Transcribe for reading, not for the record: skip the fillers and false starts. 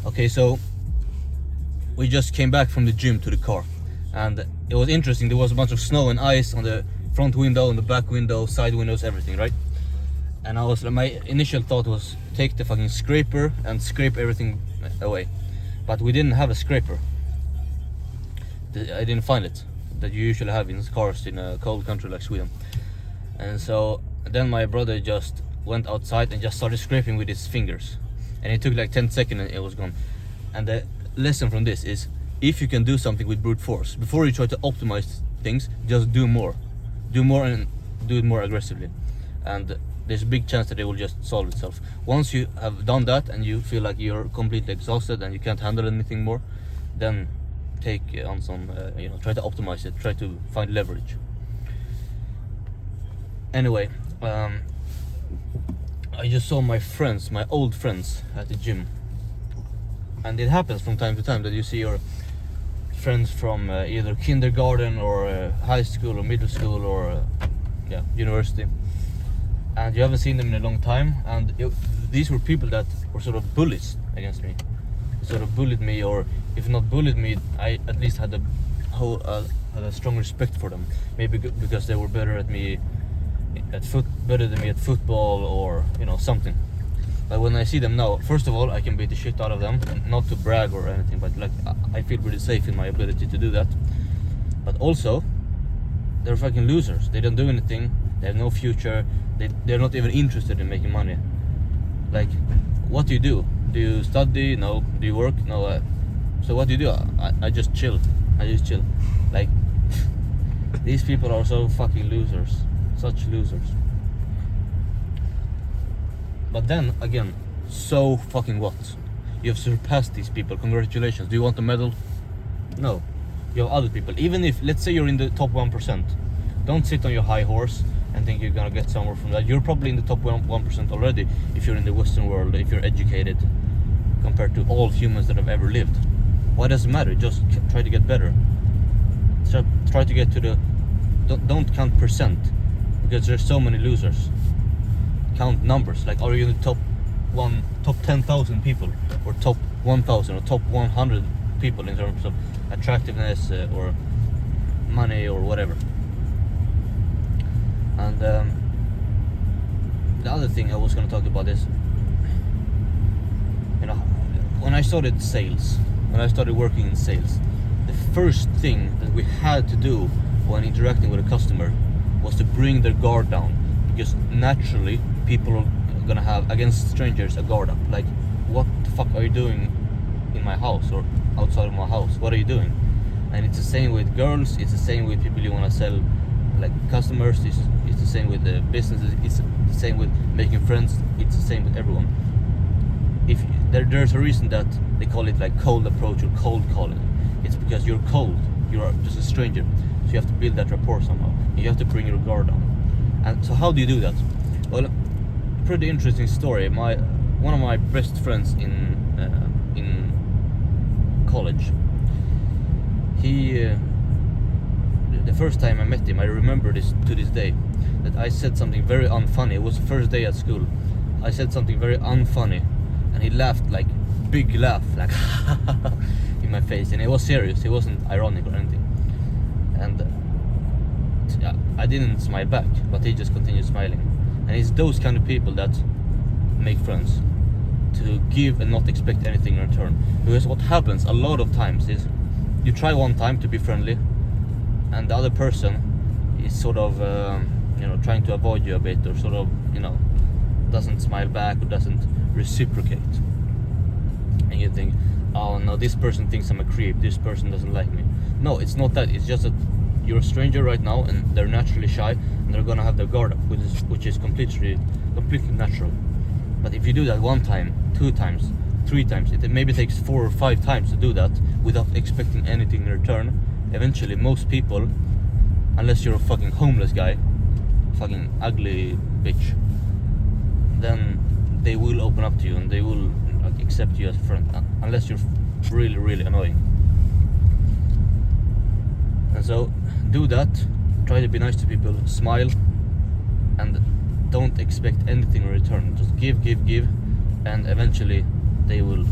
Okay, so we just came back from the gym to the car, and it was interesting. There was a bunch of snow and ice on the front window, on the back window, side windows, everything, right? And my initial thought was take the fucking scraper and scrape everything away, but we didn't have a scraper. I didn't find it that you usually have in cars in a cold country like Sweden. And so then my brother just went outside and just started scraping with his fingers, and it took like 10 seconds and it was gone. And the lesson from this is, if you can do something with brute force, before you try to optimize things, just do more and do it more aggressively, and there's a big chance that it will just solve itself. Once you have done that and you feel like you're completely exhausted and you can't handle anything more, then take on some try to optimize it, try to find leverage. Anyway, I just saw my old friends at the gym, and it happens from time to time that you see your friends from either kindergarten or high school or middle school or university, and you haven't seen them in a long time, and these were people that were sort of bullies against me. They sort of bullied me, or if not bullied me, I at least had a strong respect for them, maybe because they were better than me at football, or something. But when I see them now, first of all, I can beat the shit out of them, not to brag or anything, but like I feel pretty safe in my ability to do that. But also, they're fucking losers. They don't do anything. They have no future. They're not even interested in making money. Like, what do you do? Do you study? No. Do you work? No. So what do you do? I just chill. Like, these people are so fucking losers. Such losers. But then again, so fucking what? You have surpassed these people. Congratulations. Do you want a medal? No. You have other people. Even if, let's say you're in the top 1%, don't sit on your high horse and think you're gonna get somewhere from that. You're probably in the top 1% already if you're in the Western world, if you're educated compared to all humans that have ever lived. Why does it matter? Just try to get better. Try to get to the... Don't count percent, because there's so many losers. Count numbers. Like, are you in the top 10,000 people, or top 1,000, or top 100 people in terms of attractiveness or money or whatever? And the other thing I was going to talk about is, when I started sales, when I started working in sales, the first thing that we had to do when interacting with a customer was to bring their guard down, because naturally people are gonna have, against strangers, a guard up. Like, what the fuck are you doing in my house or outside of my house? What are you doing? And it's the same with girls, it's the same with people you want to sell, like customers, it's the same with the businesses, it's the same with making friends, it's the same with everyone. If there's a reason that they call it like cold approach or cold calling. It's because you're cold, you're just a stranger, so you have to build that rapport somehow. You have to bring your guard down. And so how do you do that? Well, pretty interesting story. One of my best friends in college, he the first time I met him, I remember this to this day, that I said something very unfunny. It was the first day at school. I said something very unfunny, and he laughed, like big laugh, like in my face, and it was serious. It wasn't ironic or anything. And I didn't smile back, but he just continued smiling. And it's those kind of people that make friends, to give and not expect anything in return. Because what happens a lot of times is, you try one time to be friendly, and the other person is sort of trying to avoid you a bit, or sort of doesn't smile back or doesn't reciprocate, and you think, oh no, this person thinks I'm a creep, this person doesn't like me. No, it's not that. It's just that you're a stranger right now, and they're naturally shy, and they're gonna have their guard up, which is completely natural. But if you do that one time, 2 times, 3 times, it maybe takes 4 or 5 times to do that without expecting anything in return. Eventually, most people, unless you're a fucking homeless guy, fucking ugly bitch, then they will open up to you and they will accept you as a friend, unless you're really, really annoying. And so, do that. Try to be nice to people, smile, and don't expect anything in return. Just give, and eventually they will